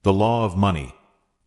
The Law of Money.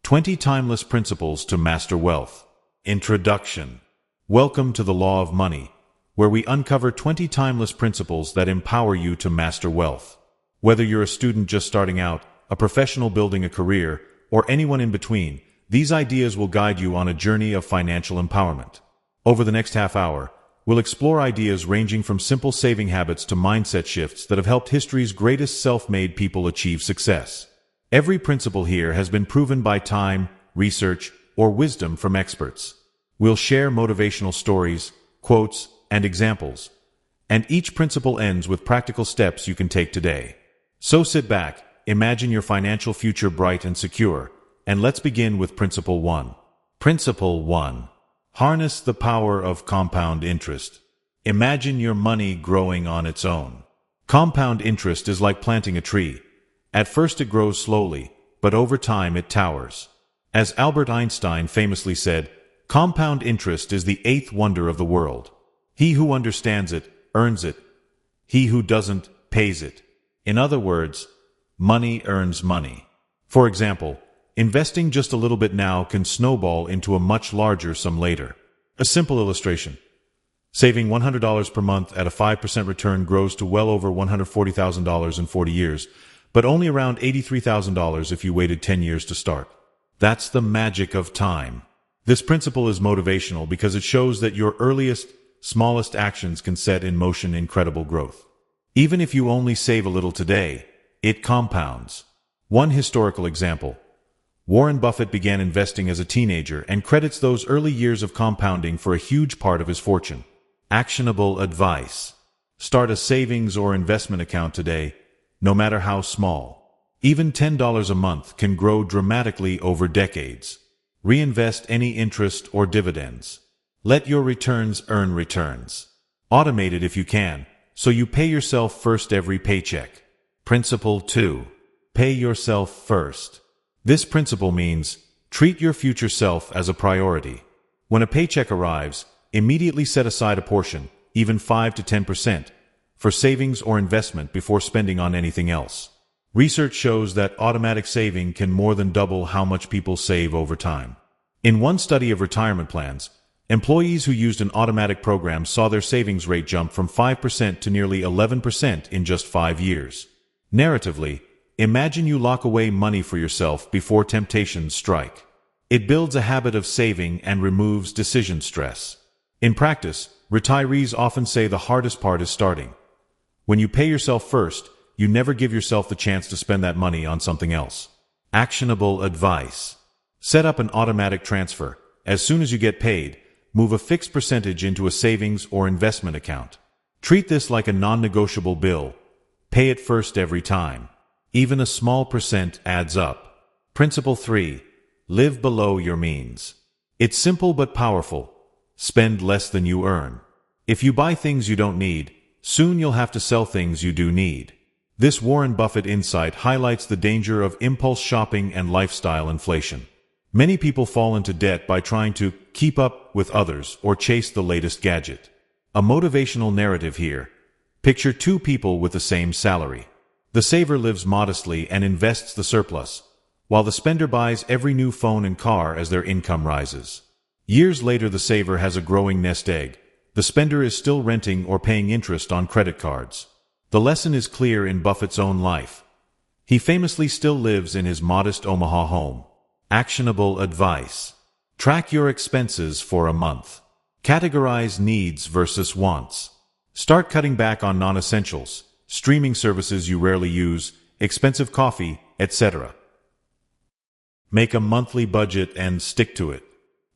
20 Timeless Principles to Master Wealth. Introduction. Welcome to the Law of Money, where we uncover 20 timeless principles that empower you to master wealth. Whether you're a student just starting out, a professional building a career, or anyone in between, these ideas will guide you on a journey of financial empowerment. Over the next half hour, we'll explore ideas ranging from simple saving habits to mindset shifts that have helped history's greatest self-made people achieve success. Every principle here has been proven by time, research, or wisdom from experts. We'll share motivational stories, quotes, and examples, and each principle ends with practical steps you can take today. So sit back, imagine your financial future bright and secure, and let's begin with Principle 1. Principle 1. Harness the power of compound interest. Imagine your money growing on its own. Compound interest is like planting a tree. At first it grows slowly, but over time it towers. As Albert Einstein famously said, compound interest is the eighth wonder of the world. He who understands it, earns it. He who doesn't, pays it. In other words, money earns money. For example, investing just a little bit now can snowball into a much larger sum later. A simple illustration. Saving $100 per month at a 5% return grows to well over $140,000 in 40 years, but only around $83,000 if you waited 10 years to start. That's the magic of time. This principle is motivational because it shows that your earliest, smallest actions can set in motion incredible growth. Even if you only save a little today, it compounds. One historical example. Warren Buffett began investing as a teenager and credits those early years of compounding for a huge part of his fortune. Actionable advice. Start a savings or investment account today, no matter how small. Even $10 a month can grow dramatically over decades. Reinvest any interest or dividends. Let your returns earn returns. Automate it if you can, so you pay yourself first every paycheck. Principle 2. Pay yourself first. This principle means treat your future self as a priority. When a paycheck arrives, immediately set aside a portion, even 5 to 10%, for savings or investment before spending on anything else. Research shows that automatic saving can more than double how much people save over time. In one study of retirement plans, employees who used an automatic program saw their savings rate jump from 5% to nearly 11% in just 5 years. Narratively, imagine you lock away money for yourself before temptations strike. It builds a habit of saving and removes decision stress. In practice, retirees often say the hardest part is starting. When you pay yourself first, you never give yourself the chance to spend that money on something else. Actionable advice. Set up an automatic transfer. As soon as you get paid, move a fixed percentage into a savings or investment account. Treat this like a non-negotiable bill. Pay it first every time. Even a small percent adds up. Principle 3. Live below your means. It's simple but powerful. Spend less than you earn. If you buy things you don't need, soon you'll have to sell things you do need. This Warren Buffett insight highlights the danger of impulse shopping and lifestyle inflation. Many people fall into debt by trying to keep up with others or chase the latest gadget. A motivational narrative here. Picture two people with the same salary. The saver lives modestly and invests the surplus, while the spender buys every new phone and car as their income rises. Years later, the saver has a growing nest egg. The spender is still renting or paying interest on credit cards. The lesson is clear in Buffett's own life. He famously still lives in his modest Omaha home. Actionable advice. Track your expenses for a month. Categorize needs versus wants. Start cutting back on non-essentials, streaming services you rarely use, expensive coffee, etc. Make a monthly budget and stick to it.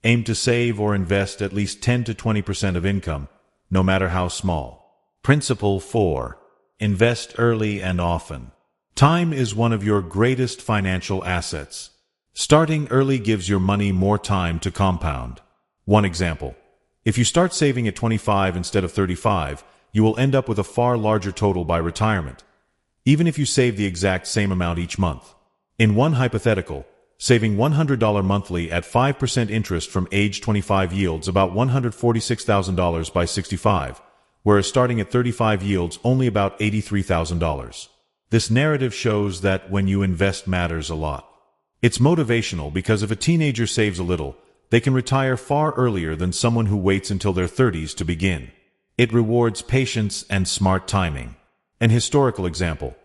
Aim to save or invest at least 10 to 20% of income, no matter how small. Principle 4. Invest early and often. Time is one of your greatest financial assets. Starting early gives your money more time to compound. One example. If you start saving at 25 instead of 35, you will end up with a far larger total by retirement, even if you save the exact same amount each month. In one hypothetical, saving $100 monthly at 5% interest from age 25 yields about $146,000 by 65, whereas starting at 35 yields only about $83,000. This narrative shows that when you invest matters a lot. It's motivational because if a teenager saves a little, they can retire far earlier than someone who waits until their 30s to begin. It rewards patience and smart timing. An historical example.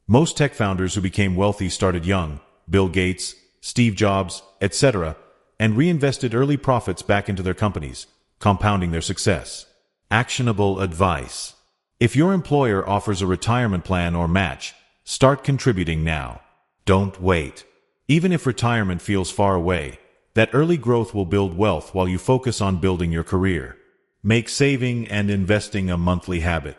Most tech founders who became wealthy started young, Bill Gates, Steve Jobs, etc., and reinvested early profits back into their companies, compounding their success. Actionable advice. If your employer offers a retirement plan or match, start contributing now. Don't wait. Even if retirement feels far away, that early growth will build wealth while you focus on building your career. Make saving and investing a monthly habit.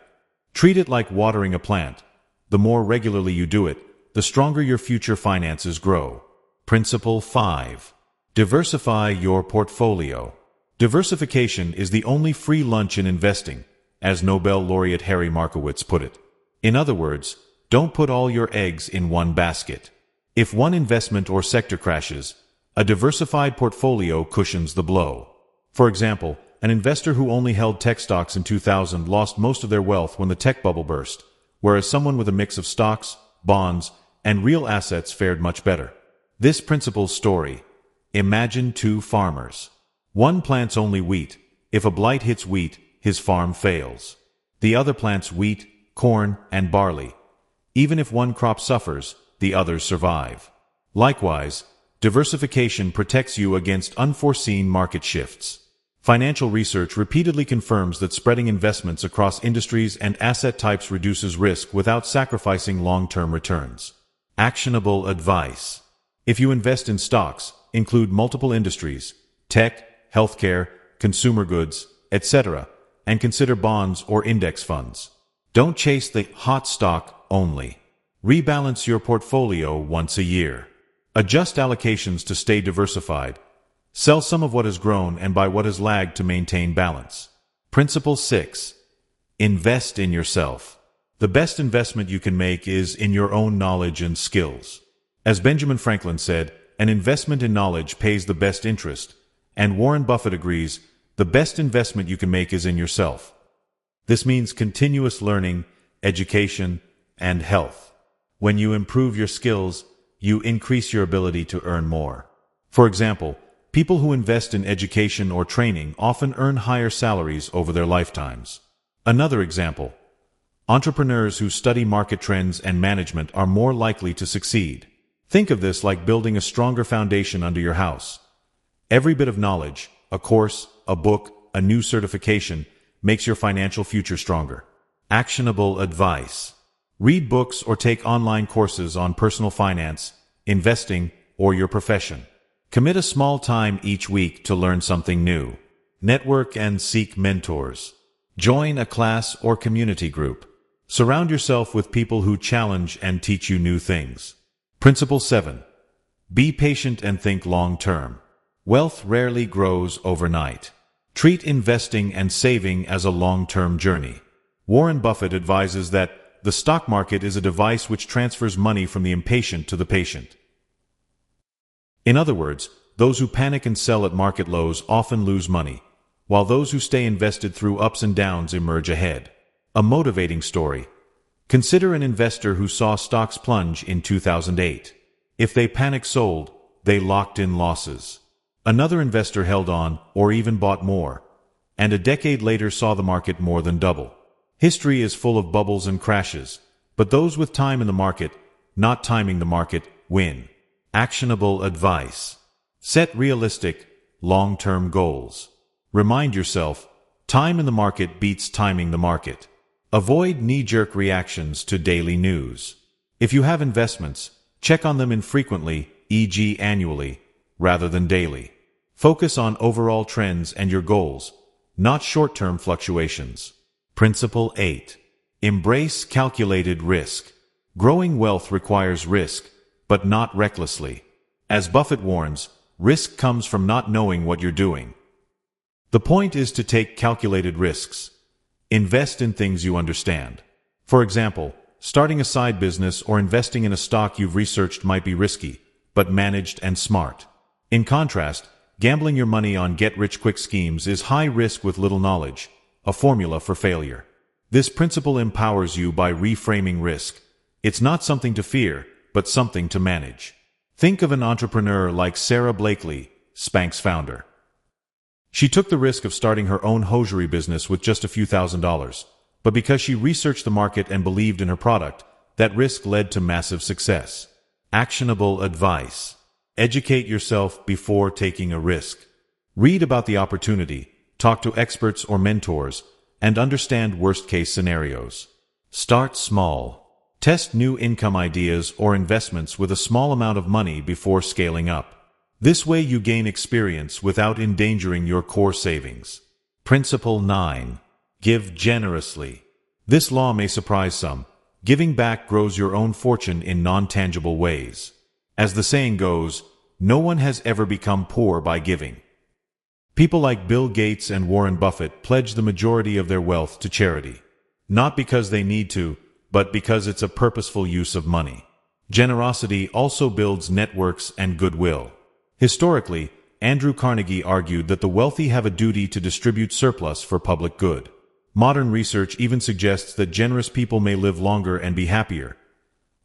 Treat it like watering a plant. The more regularly you do it, the stronger your future finances grow. Principle 5. Diversify your portfolio. Diversification is the only free lunch in investing, as Nobel laureate Harry Markowitz put it. In other words, don't put all your eggs in one basket. If one investment or sector crashes, a diversified portfolio cushions the blow. For example, an investor who only held tech stocks in 2000 lost most of their wealth when the tech bubble burst, whereas someone with a mix of stocks, bonds, and real assets fared much better. This principle's story. Imagine two farmers. One plants only wheat. If a blight hits wheat, his farm fails. The other plants wheat, corn, and barley. Even if one crop suffers, the others survive. Likewise, diversification protects you against unforeseen market shifts. Financial research repeatedly confirms that spreading investments across industries and asset types reduces risk without sacrificing long-term returns. Actionable advice. If you invest in stocks, include multiple industries, tech, healthcare, consumer goods, etc., and consider bonds or index funds. Don't chase the hot stock only. Rebalance your portfolio once a year. Adjust allocations to stay diversified. Sell some of what has grown and buy what has lagged to maintain balance. Principle 6. Invest in yourself. The best investment you can make is in your own knowledge and skills. As Benjamin Franklin said, an investment in knowledge pays the best interest, and Warren Buffett agrees, the best investment you can make is in yourself. This means continuous learning, education, and health. When you improve your skills, you increase your ability to earn more. For example, people who invest in education or training often earn higher salaries over their lifetimes. Another example, entrepreneurs who study market trends and management are more likely to succeed. Think of this like building a stronger foundation under your house. Every bit of knowledge, a course, a book, a new certification, makes your financial future stronger. Actionable advice. Read books or take online courses on personal finance, investing, or your profession. Commit a small time each week to learn something new. Network and seek mentors. Join a class or community group. Surround yourself with people who challenge and teach you new things. Principle 7. Be patient and think long-term. Wealth rarely grows overnight. Treat investing and saving as a long-term journey. Warren Buffett advises that the stock market is a device which transfers money from the impatient to the patient. In other words, those who panic and sell at market lows often lose money, while those who stay invested through ups and downs emerge ahead. A motivating story. Consider an investor who saw stocks plunge in 2008. If they panic sold, they locked in losses. Another investor held on, or even bought more, and a decade later saw the market more than double. History is full of bubbles and crashes, but those with time in the market, not timing the market, win. Actionable advice. Set realistic, long-term goals. Remind yourself, time in the market beats timing the market. Avoid knee-jerk reactions to daily news. If you have investments, check on them infrequently, e.g. annually, rather than daily. Focus on overall trends and your goals, not short-term fluctuations. Principle 8. Embrace calculated risk. Growing wealth requires risk, but not recklessly. As Buffett warns, risk comes from not knowing what you're doing. The point is to take calculated risks. Invest in things you understand. For example, starting a side business or investing in a stock you've researched might be risky, but managed and smart. In contrast, gambling your money on get-rich-quick schemes is high risk with little knowledge, a formula for failure. This principle empowers you by reframing risk. It's not something to fear, but something to manage. Think of an entrepreneur like Sarah Blakely, Spanx founder. She took the risk of starting her own hosiery business with just a few $1,000s, but because she researched the market and believed in her product, that risk led to massive success. Actionable advice. Educate yourself before taking a risk. Read about the opportunity, talk to experts or mentors, and understand worst-case scenarios. Start small. Test new income ideas or investments with a small amount of money before scaling up. This way you gain experience without endangering your core savings. Principle 9. Give generously. This law may surprise some. Giving back grows your own fortune in non-tangible ways. As the saying goes, no one has ever become poor by giving. People like Bill Gates and Warren Buffett pledge the majority of their wealth to charity. Not because they need to, but because it's a purposeful use of money. Generosity also builds networks and goodwill. Historically, Andrew Carnegie argued that the wealthy have a duty to distribute surplus for public good. Modern research even suggests that generous people may live longer and be happier.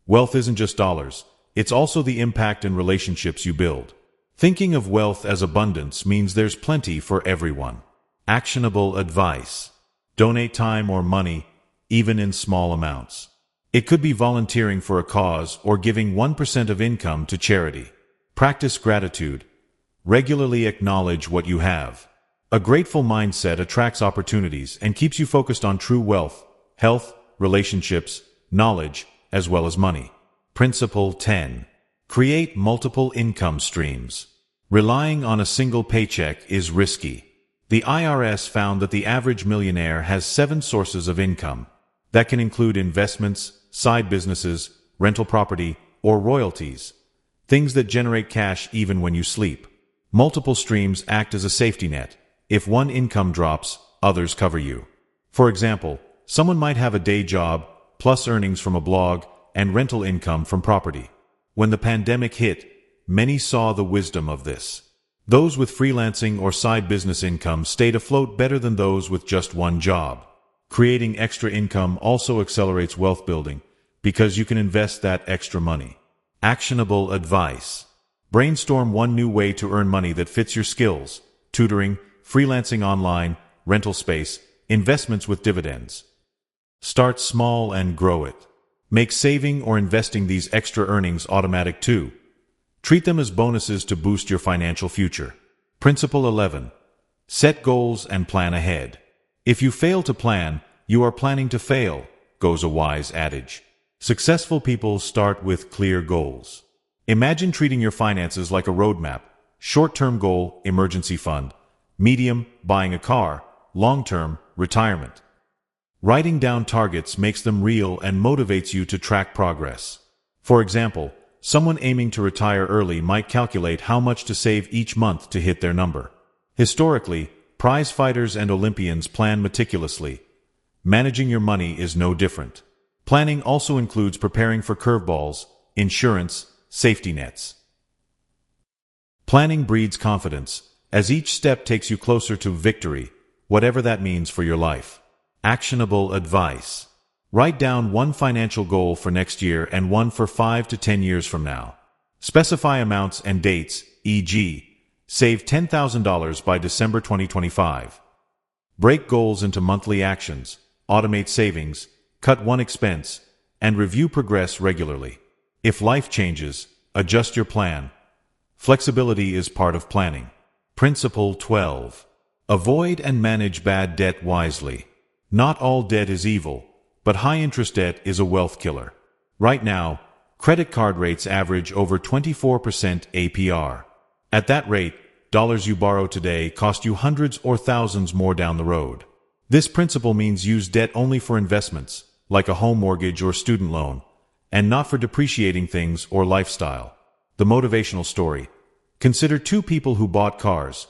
Wealth isn't just dollars, it's also the impact and relationships you build. Thinking of wealth as abundance means there's plenty for everyone. Actionable advice. Donate time or money, even in small amounts. It could be volunteering for a cause or giving 1% of income to charity. Practice gratitude. Regularly acknowledge what you have. A grateful mindset attracts opportunities and keeps you focused on true wealth, health, relationships, knowledge, as well as money. Principle 10. Create multiple income streams. Relying on a single paycheck is risky. The IRS found that the average millionaire has 7 sources of income. That can include investments, side businesses, rental property, or royalties. Things that generate cash even when you sleep. Multiple streams act as a safety net. If one income drops, others cover you. For example, someone might have a day job, plus earnings from a blog, and rental income from property. When the pandemic hit, many saw the wisdom of this. Those with freelancing or side business income stayed afloat better than those with just one job. Creating extra income also accelerates wealth building, because you can invest that extra money. Actionable advice. Brainstorm one new way to earn money that fits your skills: tutoring, freelancing online, rental space, investments with dividends. Start small and grow it. Make saving or investing these extra earnings automatic too. Treat them as bonuses to boost your financial future. Principle 11. Set goals and plan ahead. If you fail to plan, you are planning to fail, goes a wise adage. Successful people start with clear goals. Imagine treating your finances like a roadmap. Short-term goal, emergency fund. Medium, buying a car. Long-term, retirement. Writing down targets makes them real and motivates you to track progress. For example, someone aiming to retire early might calculate how much to save each month to hit their number. Historically, prize fighters and Olympians plan meticulously. Managing your money is no different. Planning also includes preparing for curveballs, insurance, safety nets. Planning breeds confidence, as each step takes you closer to victory, whatever that means for your life. Actionable advice. Write down one financial goal for next year and one for 5 to 10 years from now. Specify amounts and dates, e.g., save $10,000 by December 2025. Break goals into monthly actions, automate savings, cut one expense, and review progress regularly. If life changes, adjust your plan. Flexibility is part of planning. Principle 12. Avoid and manage bad debt wisely. Not all debt is evil, but high-interest debt is a wealth killer. Right now, credit card rates average over 24% APR. At that rate, dollars you borrow today cost you hundreds or thousands more down the road. This principle means use debt only for investments, like a home mortgage or student loan, and not for depreciating things or lifestyle. The motivational story. Consider 2 people who bought cars.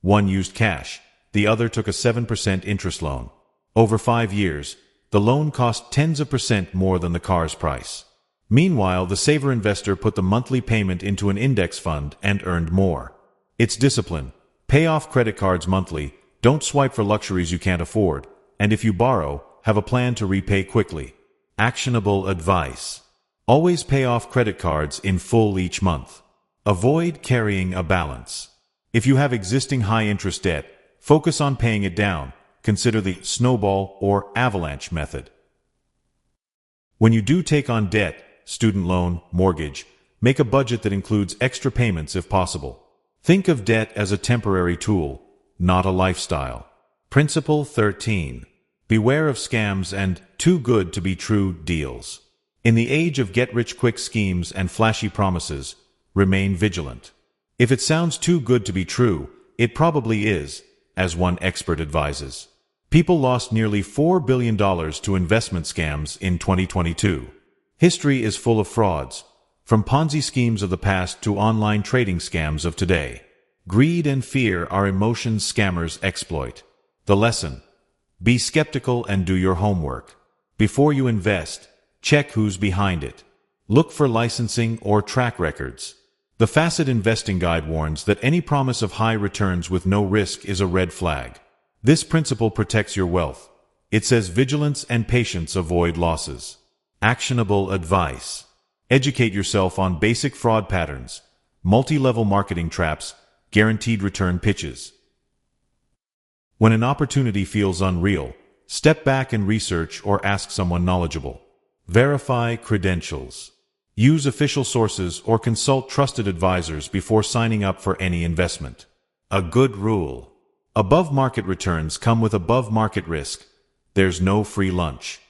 One used cash, the other took a 7% interest loan. Over 5 years, the loan cost tens of percent more than the car's price. Meanwhile, the saver investor put the monthly payment into an index fund and earned more. It's discipline. Pay off credit cards monthly, don't swipe for luxuries you can't afford, and if you borrow, have a plan to repay quickly. Actionable advice. Always pay off credit cards in full each month. Avoid carrying a balance. If you have existing high-interest debt, focus on paying it down. Consider the snowball or avalanche method. When you do take on debt, student loan, mortgage, make a budget that includes extra payments if possible. Think of debt as a temporary tool, not a lifestyle. Principle 13. Beware of scams and too good to be true deals. In the age of get-rich-quick schemes and flashy promises, remain vigilant. If it sounds too good to be true, it probably is, as one expert advises. People lost nearly $4 billion to investment scams in 2022. History is full of frauds, from Ponzi schemes of the past to online trading scams of today. Greed and fear are emotions scammers exploit. The lesson: be skeptical and do your homework. Before you invest, check who's behind it. Look for licensing or track records. The Facet Investing Guide warns that any promise of high returns with no risk is a red flag. This principle protects your wealth. It says vigilance and patience avoid losses. Actionable advice: educate yourself on basic fraud patterns, multi-level marketing traps, guaranteed return pitches. When an opportunity feels unreal, step back and research or ask someone knowledgeable. Verify credentials. Use official sources or consult trusted advisors before signing up for any investment. A good rule: above-market returns come with above-market risk. There's no free lunch.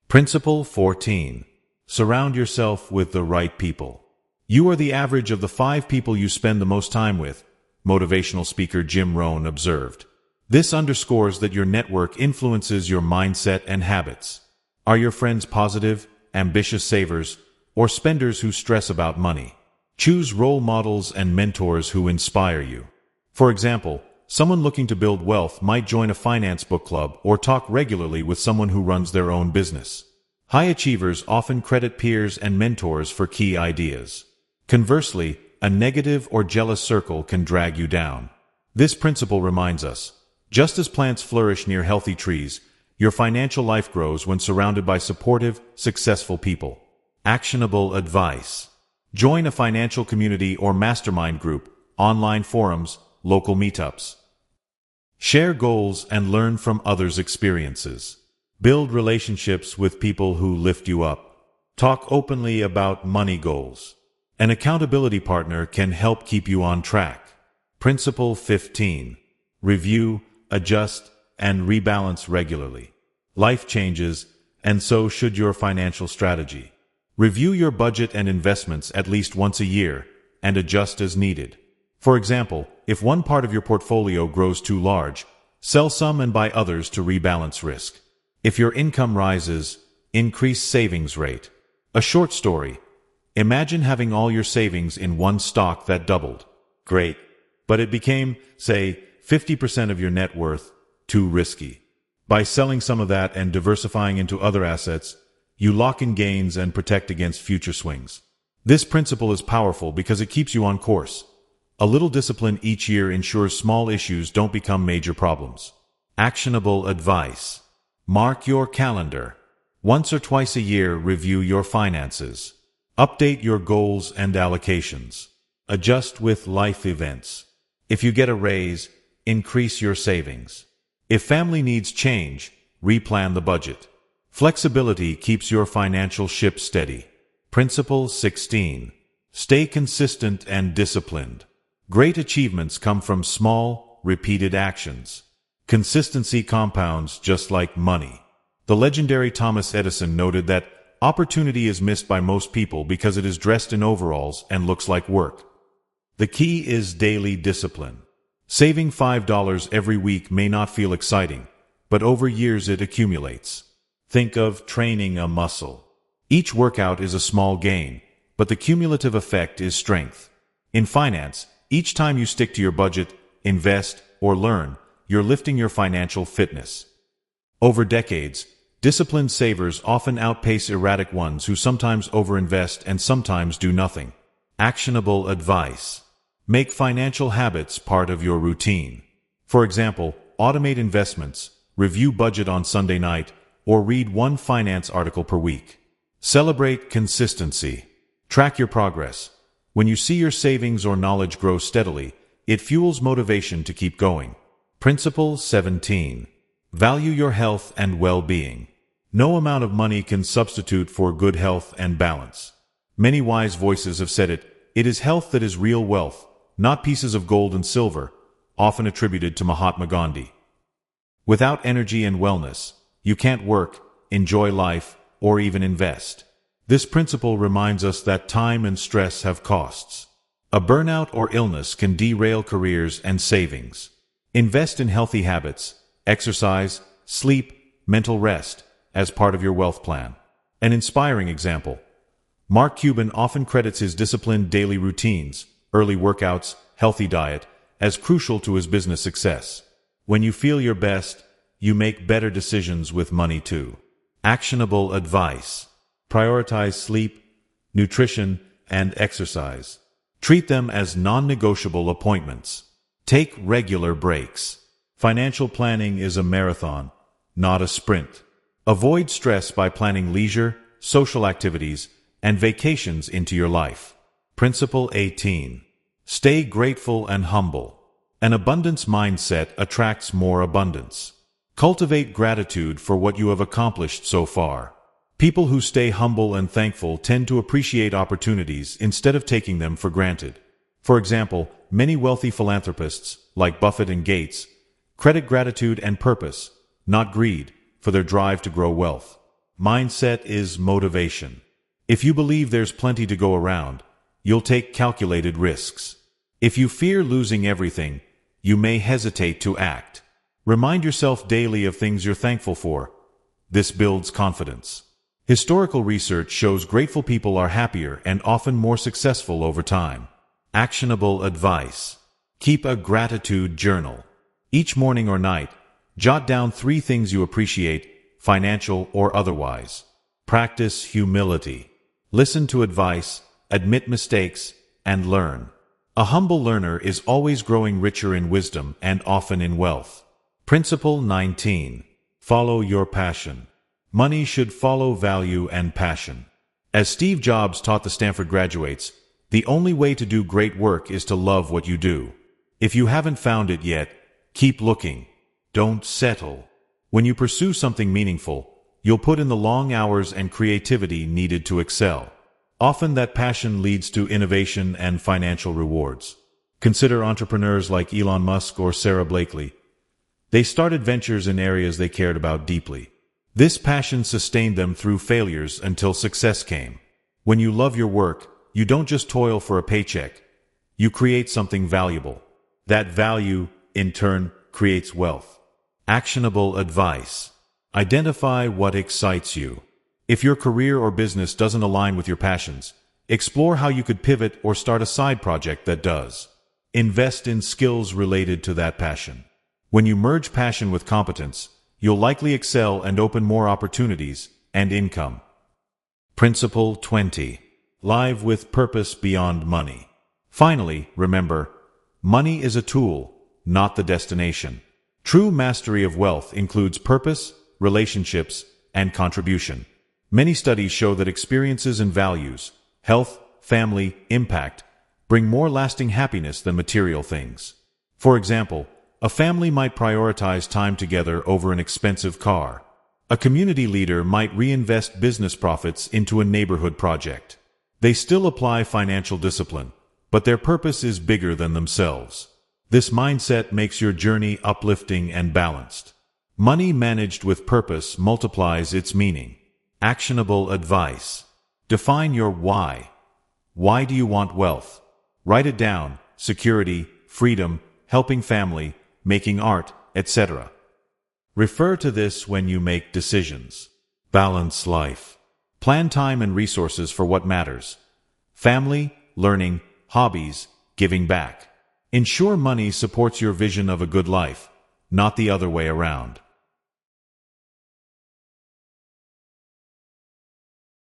Principle 14. Surround yourself with the right people. You are the average of the 5 people you spend the most time with, motivational speaker Jim Rohn observed. This underscores that your network influences your mindset and habits. Are your friends positive, ambitious savers, or spenders who stress about money? Choose role models and mentors who inspire you. For example, someone looking to build wealth might join a finance book club or talk regularly with someone who runs their own business. High achievers often credit peers and mentors for key ideas. Conversely, a negative or jealous circle can drag you down. This principle reminds us, just as plants flourish near healthy trees, your financial life grows when surrounded by supportive, successful people. Actionable advice: join a financial community or mastermind group, online forums, local meetups. Share goals and learn from others' experiences. Build relationships with people who lift you up. Talk openly about money goals. An accountability partner can help keep you on track. Principle 15. Review, adjust, and rebalance regularly. Life changes, and so should your financial strategy. Review your budget and investments at least once a year, and adjust as needed. For example, if one part of your portfolio grows too large, sell some and buy others to rebalance risk. If your income rises, increase savings rate. A short story: imagine having all your savings in one stock that doubled. Great. But it became, say, 50% of your net worth. Too risky. By selling some of that and diversifying into other assets, you lock in gains and protect against future swings. This principle is powerful because it keeps you on course. A little discipline each year ensures small issues don't become major problems. Actionable advice: mark your calendar. Once or twice a year, review your finances. Update your goals and allocations. Adjust with life events. If you get a raise, increase your savings. If family needs change, replan the budget. Flexibility keeps your financial ship steady. Principle 16. Stay consistent and disciplined. Great achievements come from small, repeated actions. Consistency compounds just like money. The legendary Thomas Edison noted that opportunity is missed by most people because it is dressed in overalls and looks like work. The key is daily discipline. Saving $5 every week may not feel exciting, but over years it accumulates. Think of training a muscle. Each workout is a small gain, but the cumulative effect is strength. In finance, each time you stick to your budget, invest, or learn, you're lifting your financial fitness. Over decades, disciplined savers often outpace erratic ones who sometimes overinvest and sometimes do nothing. Actionable advice: make financial habits part of your routine. For example, automate investments, review budget on Sunday night, or read one finance article per week. Celebrate consistency. Track your progress. When you see your savings or knowledge grow steadily, it fuels motivation to keep going. Principle 17. Value your health and well-being. No amount of money can substitute for good health and balance. Many wise voices have said it. It is health that is real wealth, not pieces of gold and silver, often attributed to Mahatma Gandhi. Without energy and wellness, you can't work, enjoy life, or even invest. This principle reminds us that time and stress have costs. A burnout or illness can derail careers and savings. Invest in healthy habits, exercise, sleep, mental rest, as part of your wealth plan. An inspiring example. Mark Cuban often credits his disciplined daily routines, early workouts, healthy diet, as crucial to his business success. When you feel your best, you make better decisions with money too. Actionable advice. Prioritize sleep, nutrition, and exercise. Treat them as non-negotiable appointments. Take regular breaks. Financial planning is a marathon, not a sprint. Avoid stress by planning leisure, social activities, and vacations into your life. Principle 18. Stay grateful and humble. An abundance mindset attracts more abundance. Cultivate gratitude for what you have accomplished so far. People who stay humble and thankful tend to appreciate opportunities instead of taking them for granted. For example, many wealthy philanthropists, like Buffett and Gates, credit gratitude and purpose, not greed, for their drive to grow wealth. Mindset is motivation. If you believe there's plenty to go around, you'll take calculated risks. If you fear losing everything, you may hesitate to act. Remind yourself daily of things you're thankful for. This builds confidence. Historical research shows grateful people are happier and often more successful over time. Actionable advice. Keep a gratitude journal. Each morning or night, jot down 3 things you appreciate, financial or otherwise. Practice humility. Listen to advice, admit mistakes, and learn. A humble learner is always growing richer in wisdom and often in wealth. Principle 19. Follow your passion. Money should follow value and passion. As Steve Jobs taught the Stanford graduates, the only way to do great work is to love what you do. If you haven't found it yet, keep looking. Don't settle. When you pursue something meaningful, you'll put in the long hours and creativity needed to excel. Often that passion leads to innovation and financial rewards. Consider entrepreneurs like Elon Musk or Sarah Blakely. They started ventures in areas they cared about deeply. This passion sustained them through failures until success came. When you love your work, you don't just toil for a paycheck. You create something valuable. That value, in turn, creates wealth. Actionable advice. Identify what excites you. If your career or business doesn't align with your passions, explore how you could pivot or start a side project that does. Invest in skills related to that passion. When you merge passion with competence, you'll likely excel and open more opportunities and income. Principle 20. Live with purpose beyond money. Finally, remember, money is a tool, not the destination. True mastery of wealth includes purpose, relationships, and contribution. Many studies show that experiences and values, health, family, impact, bring more lasting happiness than material things. For example, a family might prioritize time together over an expensive car. A community leader might reinvest business profits into a neighborhood project. They still apply financial discipline, but their purpose is bigger than themselves. This mindset makes your journey uplifting and balanced. Money managed with purpose multiplies its meaning. Actionable advice. Define your why. Why do you want wealth? Write it down: security, freedom, helping family, making art, etc. Refer to this when you make decisions. Balance life. Plan time and resources for what matters: family, learning, hobbies, giving back. Ensure money supports your vision of a good life, not the other way around.